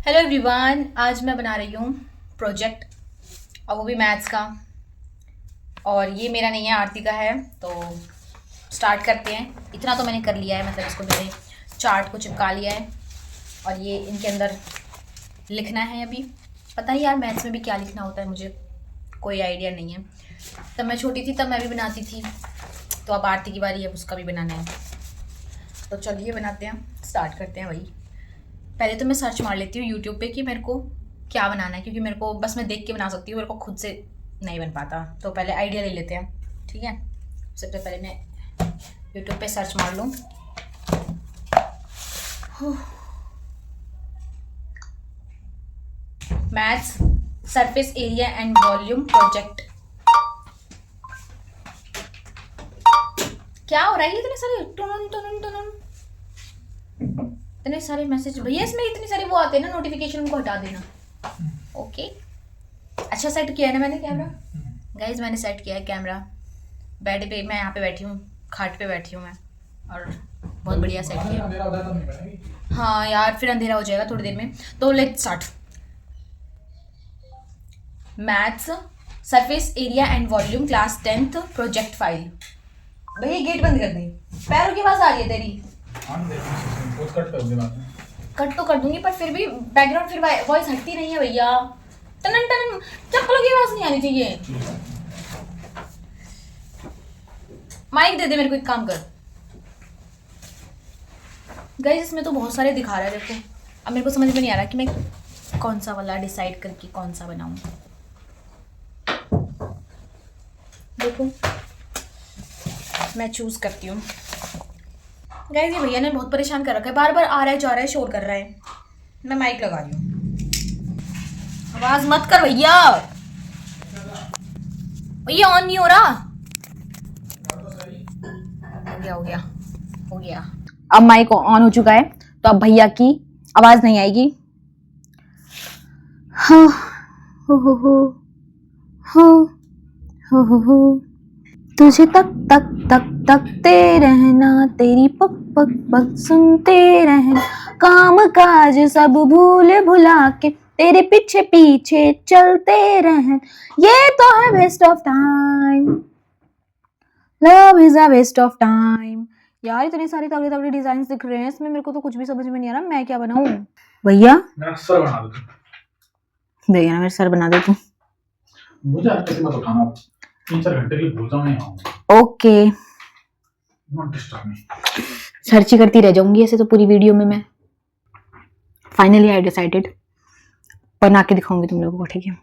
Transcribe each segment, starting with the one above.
Hello everyone, आज मैं बना रही हूँ प्रोजेक्ट और वो भी मैथ्स का। और ये मेरा नहीं है, आरती का है। तो स्टार्ट करते हैं। इतना तो मैंने कर लिया है, मतलब इसको मैंने चार्ट को चिपका लिया है और ये इनके अंदर लिखना है। अभी पता नहीं यार मैथ्स में भी क्या लिखना होता है, मुझे कोई आइडिया नहीं है। तब मैं छोटी थी तब मैं भी बनाती थी, तो अब आरती की बारी है, उसका भी बनाना है। तो चलिए बनाते हैं, स्टार्ट करते हैं। वही पहले तो मैं सर्च मार लेती हूँ यूट्यूब पे कि मेरे को क्या बनाना है, क्योंकि मेरे को बस मैं देख के बना सकती हूँ, मेरे को खुद से नहीं बन पाता। तो पहले आइडिया ले लेते हैं, ठीक है। सबसे पहले मैं यूट्यूब पे सर्च मार लूँ। Maths surface area and volume project. क्या हो रहा है, ये इतने सारे टुनुन टुनुन टुनुन, इतने सारे मैसेज भैया। इसमें इतनी सारी वो आते हैं ना नोटिफिकेशन, उनको हटा देना। ओके, अच्छा सेट किया है ना मैंने कैमरा। गाइज मैंने सेट किया है कैमरा। बेड पे मैं यहाँ पे बैठी हूँ, खाट पे बैठी हूँ मैं, और बहुत बढ़िया सेट किया। हाँ यार, फिर अंधेरा हो जाएगा थोड़ी देर में। तो let's start. Maths surface area and volume class 10th project file. भैया गेट बंद कर दे, पैरों की आवाज आ रही है तेरी। कट तो कर दूंगी, पर फिर भी बैकग्राउंड फिर वॉइस हटती नहीं है भैया। टन टन, चप्पलों की आवाज नहीं आनी चाहिए। माइक दे दे मेरे को, एक काम कर। गाइस इसमें तो बहुत सारे दिखा रहा है, देखो। अब मेरे को समझ में नहीं आ रहा कि मैं कौन सा वाला डिसाइड करके कौन सा बनाऊं। देखो मैं चूज करती हूँ। गाइस ये भैया ने बहुत परेशान कर रखा है, बार बार आ रहा है जा रहा है, शोर कर रहा है। मैं माइक लगा रही हूँ। आवाज मत कर भैया, भैया ऑन नहीं हो रहा। हो गया हो गया हो गया। अब माइक ऑन हो चुका है, तो अब भैया की आवाज नहीं आएगी। हाँ, हो हो हो हो हो हो। तुझे तक तक तक तकते रहना, तेरी पक पक पक सुनते रहना, काम काज सब भूल भुला के तेरे पीछे पीछे चलते रहना। ये तो है waste of time, love is a waste of time. यार इतने सारे तगड़े तगड़े डिजाइन दिख रहे हैं इसमें, मेरे को तो कुछ भी समझ में नहीं आ रहा मैं क्या बनाऊं। भैया मेरा सर बना दो तुम। भैया मेरा सर बना दे तू। मुझे हरकत मत उठाना, 3-4 घंटे के लिए भूल जाऊं, नहीं आऊंगा। Okay, not disturb me. Search ही करती रह जाऊंगी ऐसे तो पूरी वीडियो में मैं। फाइनली आई डिसाइडेड, बना के दिखाऊंगी तुम लोगों को, ठीक है।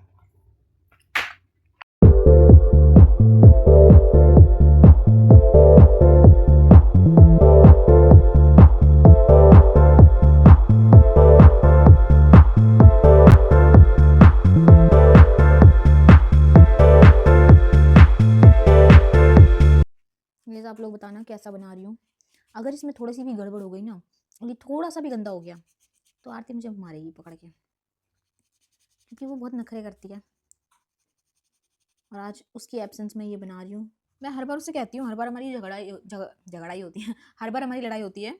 प्लीज आप लोग बताना कैसा बना रही हूँ। अगर इसमें थोड़ी सी भी गड़बड़ हो गई ना, ये थोड़ा सा भी गंदा हो गया, तो आरती मुझे मारेगी पकड़ के, क्योंकि वो बहुत नखरे करती है। और आज उसकी एब्सेंस में ये बना रही हूँ। मैं हर बार उससे कहती हूँ, हर बार हमारी झगड़ा ही होती है हर बार हमारी लड़ाई होती है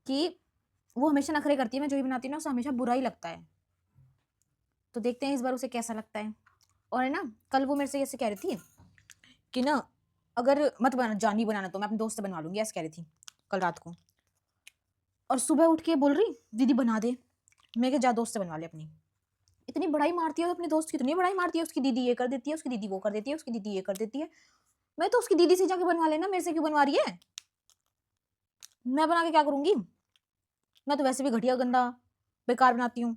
कि वो हमेशा नखरे करती है, मैं जो भी बनाती हूँ ना उसे हमेशा बुरा ही लगता है। तो देखते हैं इस बार उसे कैसा लगता है। और है ना, कल वो मेरे से ऐसे कह रही थी कि ना, अगर मत बना जानी बनाना तो मैं अपने दोस्त से बनवा लूंगी, ऐसे कह रही थी कल रात को। और सुबह उठ के बोल रही दीदी बना दे। मैं क्या, जा दोस्त से बनवा ले अपनी। इतनी बड़ाई मारती है अपने दोस्त की, इतनी बड़ाई मारती है, उसकी दीदी ये कर देती है, उसकी दीदी वो कर देती है, उसकी दीदी ये कर देती है। मैं तो उसकी दीदी से जाके बनवा लेना, मेरे से क्यों बनवा रही है। मैं बना के क्या करूंगी, मैं तो वैसे भी घटिया गंदा बेकार बनाती हूँ।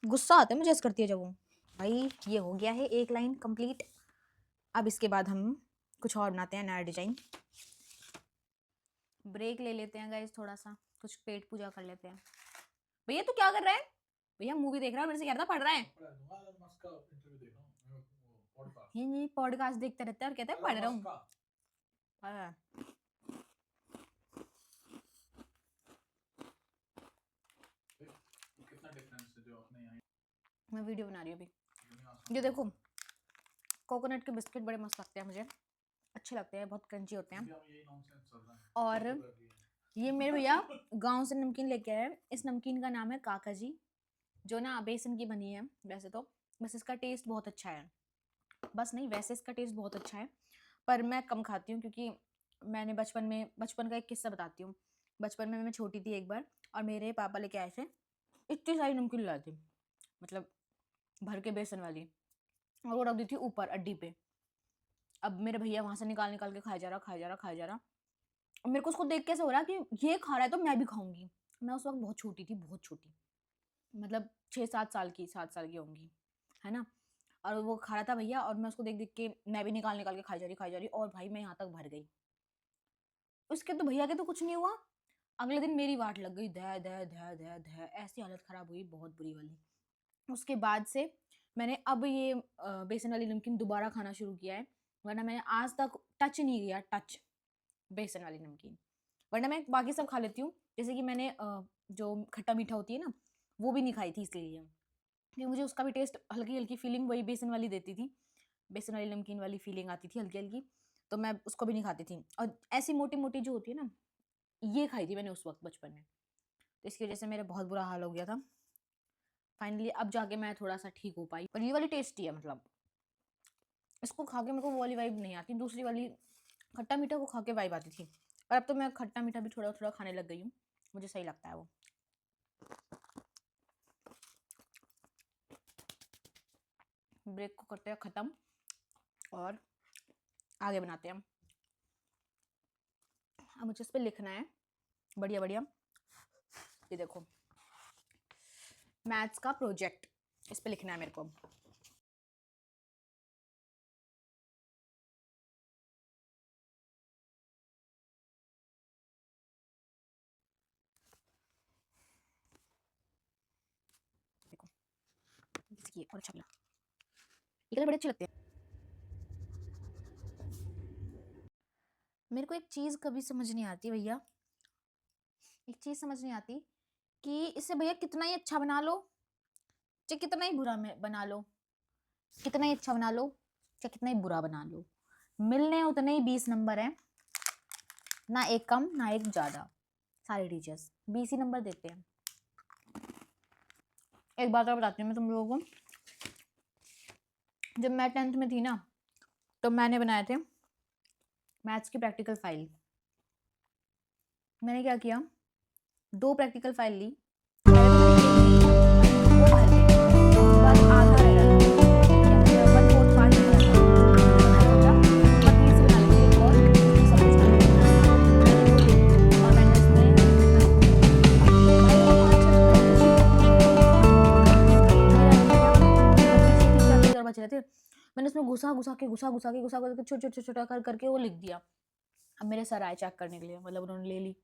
गुस्सा आता है मुझे ऐसे करती है जब वो। भाई ये हो गया है एक लाइन कंप्लीट। अब इसके बाद हम कुछ और बनाते हैं, नया डिजाइन। ब्रेक ले लेते हैं गाइस थोड़ा सा, कुछ पेट पूजा कर लेते हैं। भैया तू क्या कर रहा है, भैया मूवी देख रहा है, मेरे से कह रहा था पढ़ रहा है। ये पॉडकास्ट देखते रहता है और कहता है पढ़ रहा हूँ। मैं वीडियो बना रही हूँ अभी। ये देखो कोकोनट के बिस्किट बड़े मस्त लगते हैं मुझे, अच्छे लगते हैं, बहुत क्रंची होते हैं। और ये मेरे भैया गांव से नमकीन लेके आए, इस नमकीन का नाम है काका जी। जो ना बेसन की बनी है वैसे तो, बस इसका टेस्ट बहुत अच्छा है। बस नहीं, वैसे इसका टेस्ट बहुत अच्छा है, पर मैं कम खाती हूँ क्योंकि मैंने बचपन का एक किस्सा बताती हूँ। बचपन में मैं छोटी थी एक बार, और मेरे पापा लेके आए थे, इतनी सारी नमकीन लाए थे, मतलब भर के बेसन वाली, और वो रख दी थी ऊपर अड्डी पे। अब मेरे भैया वहां से निकाल निकाल के खाया जा रहा, खाया जा रहा, खाया जा रहा। और मेरे को उसको देख कैसे हो रहा कि ये खा रहा है तो मैं भी खाऊंगी। मैं उस वक्त बहुत छोटी थी, बहुत छोटी, मतलब 6-7 साल की, 7 साल की होंगी, है ना। और वो खा रहा था भैया, और मैं उसको देख देख के मैं भी निकाल निकाल के खाई जा रही, खाई जा रही, और भाई मैं यहाँ तक भर गई। उसके तो भैया के तो कुछ नहीं हुआ। अगले दिन मेरी वाट लग गई, ध ध ध ध ध, ऐसी हालत खराब हुई, बहुत बुरी वाली। उसके बाद से मैंने अब ये बेसन वाली नमकीन दोबारा खाना शुरू किया है, वरना मैंने आज तक टच नहीं किया, टच बेसन वाली नमकीन। वरना मैं बाकी सब खा लेती हूँ, जैसे कि मैंने जो खट्टा मीठा होती है ना, वो भी नहीं खाई थी इसलिए, क्योंकि मुझे उसका भी टेस्ट, हल्की हल्की फीलिंग वही बेसन वाली देती थी, बेसन वाली नमकीन वाली फीलिंग आती थी हल्की हल्की, तो मैं उसको भी नहीं खाती थी। और ऐसी मोटी मोटी जो होती है ना, ये खाई थी मैंने उस वक्त बचपन में, तो इसकी वजह से मेरा बहुत बुरा हाल हो गया था। फाइनली अब जाके मैं थोड़ा सा ठीक हो पाई, पर ये वाली टेस्टी है, मतलब इसको खा के मेरे को वो वाली वाइब नहीं आती, दूसरी वाली खट्टा मीठा को खा के वाइब आती थी। और अब तो मैं खट्टा मीठा भी थोड़ा थोड़ा खाने लग गई हूँ, मुझे सही लगता है वो। ब्रेक को करते हैं ख़त्म और आगे बनाते हैं। अब मुझे इस पर लिखना है बढ़िया बढ़िया, ये देखो मैथ्स का प्रोजेक्ट, इस पे लिखना है मेरे को। देखो इसकी और अच्छा लगा, ये कलर बड़े अच्छे लगते हैं। मेरे को एक चीज़ कभी समझ नहीं आती भैया, एक चीज़ समझ नहीं आती कि इसे भैया कितना ही अच्छा बना लो, चाहे कितना ही बुरा में बना लो, कितना ही अच्छा बना लो चाहे कितना ही बुरा बना लो, मिलने उतने ही 20 नंबर हैं, ना एक कम ना एक ज़्यादा। सारे टीचर्स 20 ही नंबर देते हैं। एक बात और बताती हूँ मैं तुम लोगों को, जब मैं 10th में थी ना, तो मैंने बनाए थे मैथ्स की प्रैक्टिकल फाइल। मैंने क्या किया, 2 प्रैक्टिकल फाइल ली, वो भर गई, उसके बाद आधा रह रहा था, ठीक है, मतलब 1/4 पार्ट रह रहा था, तो मैंने सोचा पतली सी बना लेंगे एक और, सब कुछ कर लेंगे। मैंने वो ली और मैंने उसमें भाई वो 5-6 नंबर की शीट थी, मेरे अंदर क्या पतली सी 3-4 पेज और बच रहे थे, मैंने उसमें घुसा छोटा छोटा छोटा कर करके वो लिख दिया। अब मेरे सर आए चेक करने के लिए, मतलब उन्होंने ले ली,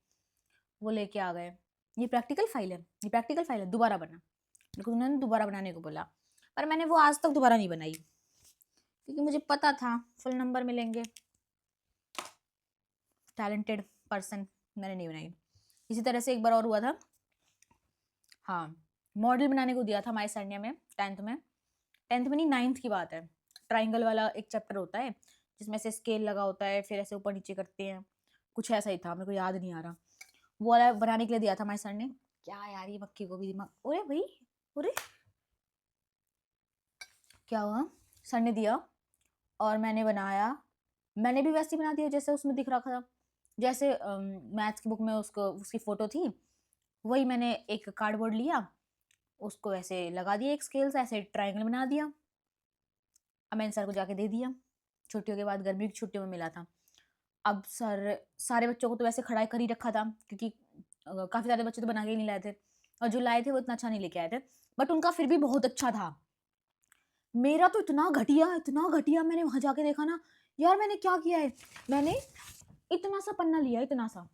वो लेके आ गए, ये प्रैक्टिकल फाइल है, ये प्रैक्टिकल फाइल है, दोबारा बना। मेरे को उन्होंने दोबारा बनाने को बोला, पर मैंने वो आज तक दोबारा नहीं बनाई, क्योंकि मुझे पता था फुल नंबर मिलेंगे। टैलेंटेड पर्सन, मैंने नहीं बनाई। इसी तरह से एक बार और हुआ था, हाँ, मॉडल बनाने को दिया था हमारे सर ने हमें 10th में, 10th में नहीं 9th की बात है। ट्राइंगल वाला एक चैप्टर होता है जिसमें से स्केल लगा होता है, फिर ऐसे ऊपर नीचे करते हैं, कुछ ऐसा ही था, मेरे को याद नहीं आ रहा। वो वाला बनाने के लिए दिया था हमारे सर ने। क्या यार, ये मक्खी को भी दिमाग, अरे भाई, अरे क्या हुआ, सर ने दिया और मैंने बनाया, मैंने भी वैसे ही बना दिया जैसे उसमें दिख रखा था, जैसे मैथ्स की बुक में उसको उसकी फ़ोटो थी, वही मैंने एक कार्डबोर्ड लिया, उसको ऐसे लगा दिया एक स्केल से, ऐसे ट्रायंगल बना दिया। अब मैंने सर को जाके दे दिया, छुट्टियों के बाद, गर्मी की छुट्टियों में मिला था। अब सर सारे बच्चों को तो वैसे खड़ा कर ही रखा था, क्योंकि काफ़ी सारे बच्चे तो बना के ही नहीं लाए थे, और जो लाए थे वो इतना अच्छा नहीं लेके आए थे, बट उनका फिर भी बहुत अच्छा था। मेरा तो इतना घटिया, मैंने वहाँ जाके देखा ना, यार मैंने क्या किया है, मैंने इतना सा पन्ना लिया, इतना सा,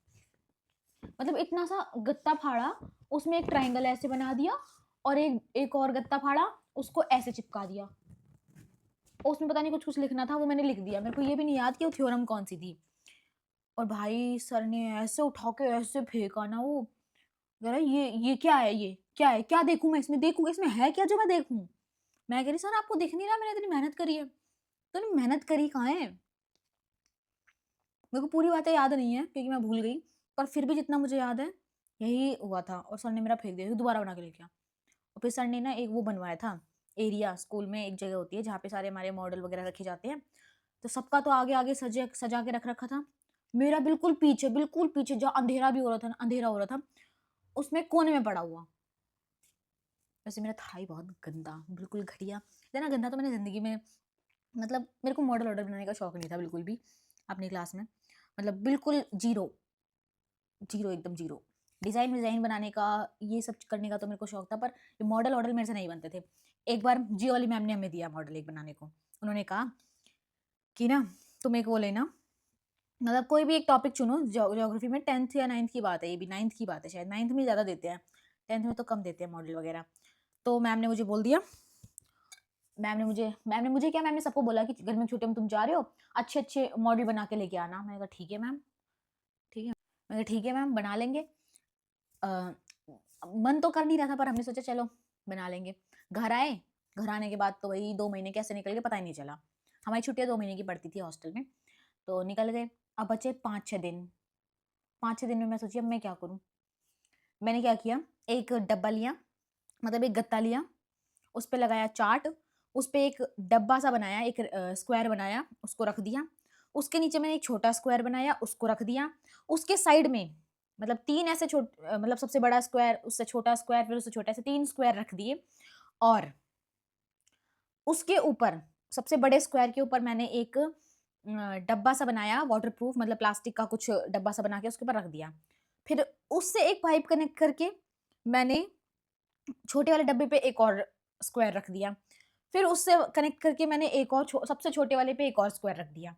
मतलब इतना सा गत्ता फाड़ा, उसमें एक ट्रायंगल ऐसे बना दिया, और एक और गत्ता फाड़ा, उसको ऐसे चिपका दिया, उसमें पता नहीं कुछ कुछ लिखना था, वो मैंने लिख दिया, मेरे को ये भी नहीं याद कि वो थ्योरम कौन सी थी। और भाई सर ने ऐसे उठा के ऐसे फेंका ना वो, यार ये क्या है, ये क्या है, क्या देखूं मैं इसमें, देखूं इसमें है क्या जो मैं देखूं। मैं कह रही सर आपको दिख नहीं रहा, मैंने इतनी मेहनत करी है। तो मेहनत करी कहाँ है, मेरे को पूरी बातें याद नहीं है क्योंकि मैं भूल गई, पर फिर भी जितना मुझे याद है यही हुआ था, और सर ने मेरा फेंक दिया, दोबारा बना के लेके आ। और फिर सर ने ना एक वो बनवाया था एरिया, स्कूल में एक जगह होती है जहाँ पे सारे हमारे मॉडल वगैरह रखे जाते हैं, तो सबका तो आगे आगे सजे सजा के रख रखा था, मेरा बिल्कुल पीछे जहाँ अंधेरा भी हो रहा था ना, अंधेरा हो रहा था, उसमें कोने में पड़ा हुआ। वैसे मेरा था ही बहुत गंदा, बिल्कुल घटिया। इतना गंदा तो मैंने ज़िंदगी में, मतलब मेरे को मॉडल ऑर्डर बनाने का शौक नहीं था बिल्कुल भी अपनी क्लास में, मतलब बिल्कुल जीरो, जीरो एकदम जीरो। डिज़ाइन विज़ाइन बनाने का, ये सब करने का तो मेरे को शौक था, पर ये मॉडल ऑर्डर मेरे से नहीं बनते थे। एक बार जियो वाली मैम ने हमें दिया मॉडल एक बनाने को, उन्होंने कहा कि ना तुम एक वो लेना, मतलब कोई भी एक टॉपिक चुनो, ज्योग्राफी में 10th या 9th की बात है, ये भी 9th की बात है शायद, 9th में ज़्यादा देते हैं, 10th में तो कम देते हैं मॉडल वगैरह। तो मैम ने मुझे बोल दिया, मैम ने सबको बोला कि गर्मी की छुट्टियों में तुम जा रहे हो, अच्छे अच्छे मॉडल बना के लेके आना। मैंने कहा ठीक है मैम, ठीक है, मैंने कहा ठीक है मैम बना लेंगे। अ, मन तो कर नहीं रहा था, पर हमने सोचा चलो बना लेंगे। घर आए, घर आने के बाद तो वही 2 महीने कैसे निकल गए पता ही नहीं चला। हमारी छुट्टियाँ 2 महीने की पड़ती थी हॉस्टल में, तो निकल गए। अब बचे 5-6 दिन, 5-6 दिन में मैं सोची अब मैं क्या करूँ? मैंने क्या किया, एक डब्बा लिया, मतलब एक गत्ता लिया, उस पे लगाया चार्ट, उस पे एक डब्बा सा बनाया, एक स्क्वायर बनाया, उसको रख दिया। उसके नीचे मैंने एक छोटा स्क्वायर बनाया, उसको रख दिया। उसके साइड में मतलब 3 ऐसे मतलब सबसे बड़ा स्क्वायर, उससे छोटा स्क्वायर, फिर उससे छोटा, ऐसे 3 स्क्वायर रख दिए। और उसके ऊपर, सबसे बड़े स्क्वायर के ऊपर मैंने एक डब्बा सा बनाया वाटरप्रूफ, मतलब प्लास्टिक का कुछ डब्बा सा बना के उसके ऊपर रख दिया। फिर उससे एक पाइप कनेक्ट करके मैंने छोटे वाले डब्बे पे एक और स्क्वायर रख दिया। फिर उससे कनेक्ट करके मैंने एक और सबसे छोटे वाले पे एक और स्क्वायर रख दिया।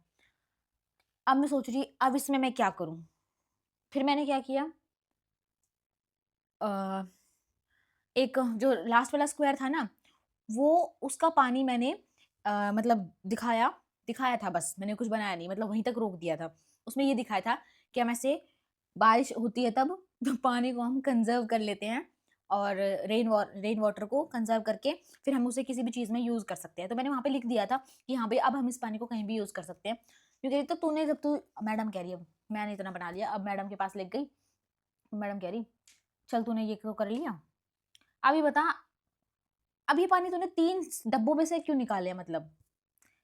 अब मैं सोच रही अब इसमें मैं क्या करूँ? फिर मैंने क्या किया, अ, एक जो लास्ट वाला स्क्वायर था ना, वो उसका पानी मैंने मतलब दिखाया था बस, मैंने कुछ बनाया नहीं, मतलब वहीं तक रोक दिया था। उसमें ये दिखाया था कि हम ऐसे बारिश होती है तब तो पानी को हम कंज़र्व कर लेते हैं, और रेन वाटर को कंज़र्व करके फिर हम उसे किसी भी चीज़ में यूज़ कर सकते हैं। तो मैंने वहाँ पे लिख दिया था कि हाँ, भई अब हम इस पानी को कहीं भी यूज़ कर सकते हैं। क्योंकि तो तूने जब तू मैडम कह रही है, अब मैंने इतना बना लिया, अब मैडम के पास लेके गई, मैडम कह रही, "चल तूने ये तो कर लिया, अब ये बता, अब ये पानी तूने 3 डब्बों में से क्यों निकाले, मतलब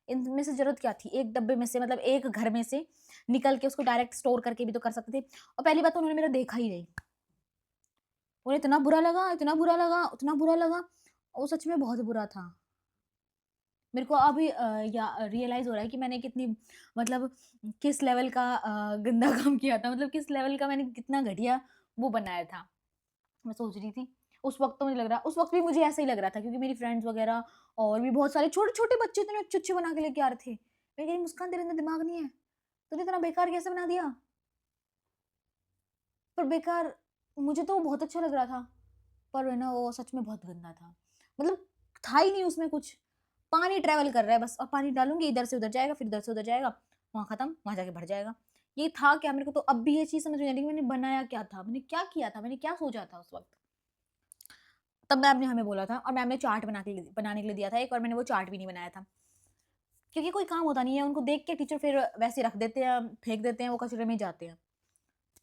इनमें से ज़रूरत क्या थी? एक डब्बे में से, मतलब एक घर में से निकल के उसको डायरेक्ट स्टोर करके भी तो कर सकते थे।" और पहली बात तो उन्होंने मेरा देखा ही नहीं। उन्हें इतना बुरा लगा, इतना बुरा लगा, इतना बुरा लगा, और सच में बहुत बुरा था। मेरे को अभी या रियलाइज़ हो रहा है कि मैंने कितनी, मतलब किस लेवल का गंदा काम किया था, मतलब किस लेवल का मैंने कितना घटिया वो बनाया था। मैं सोच रही थी, उस वक़्त तो मुझे लग रहा, उस वक़्त भी मुझे ऐसा ही लग रहा था, क्योंकि मेरी फ्रेंड्स वग़ैरह और भी बहुत सारे छोटे-छोटे बच्चे इतने अच्छे-अच्छे बना के लेके आ रहे थे। मैं कह रही, मुस्कान तेरे अंदर दिमाग नहीं है? तूने इतना बेकार कैसे बना दिया? पर बेकार, मुझे तो वो बहुत अच्छा लग रहा था, पर है ना वो सच में बहुत गंदा था। मतलब था ही नहीं उसमें कुछ, पानी ट्रैवल कर रहा है बस, और पानी डालूँगी इधर से उधर जाएगा, फिर इधर से उधर जाएगा, वहाँ खत्म, वहाँ जाके भर जाएगा। ये था क्या? मेरे को तो अब भी ये चीज़ समझ में नहीं आ रही कि मैंने बनाया क्या था? मैंने क्या किया था? मैंने क्या सोचा था उस वक़्त? तब मैम ने हमें बोला था, और मैम ने चार्ट बनाने के लिए दिया था एक, और मैंने वो चार्ट भी नहीं बनाया था। क्योंकि कोई काम होता नहीं है, उनको देख के टीचर फिर वैसे रख देते हैं, फेंक देते हैं, वो कचरे में ही जाते हैं।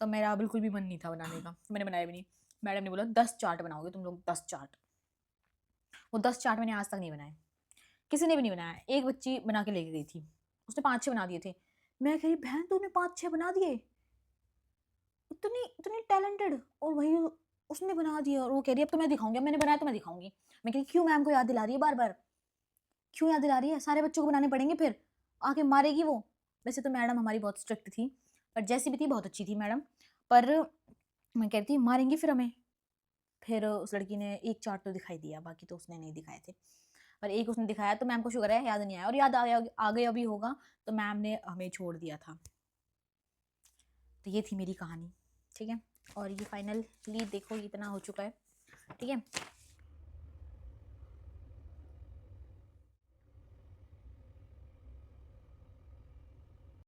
तो मेरा बिल्कुल भी मन नहीं था बनाने का, मैंने बनाया भी नहीं। मैडम ने बोला 10 चार्ट बनाओगे तुम लोग, 10 चार्ट। वो 10 चार्ट मैंने आज तक नहीं बनाए। किसी ने भी नहीं बनाया। एक बच्ची बना के लेके गई थी। उसने 5-6 बना दिए थे। मैं कह रही, बहन तूने 5-6 बना दिए? इतनी इतनी टैलेंटेड, और वही उसने बना दिए, और वो कह रही है अब तो मैं दिखाऊँगी, अब मैंने बनाया तो मैं दिखाऊँगी। मैं कह रही क्यों मैम को याद दिला रही है बार-बार? क्यों याद दिला रही है? सारे बच्चों को बनाने पड़ेंगे फिर। आके मारेगी वो। वैसे तो मैडम हमारी बहुत स्ट्रिक्ट थी, पर जैसी भी थी बहुत अच्छी थी मैडम। पर मैं कह रही थी मारेंगी फिर हमें। फिर उस लड़की ने एक चार्ट तो दिखाई दिया, बाकी तो उसने नहीं दिखाए थे। पर एक उसने दिखाया, तो मैम को शुक्र है याद नहीं आया, और याद आ गया भी होगा तो मैम ने हमें छोड़ दिया था। तो ये थी मेरी कहानी, ठीक है? और ये फाइनली देखो, ये इतना हो चुका है, ठीक है?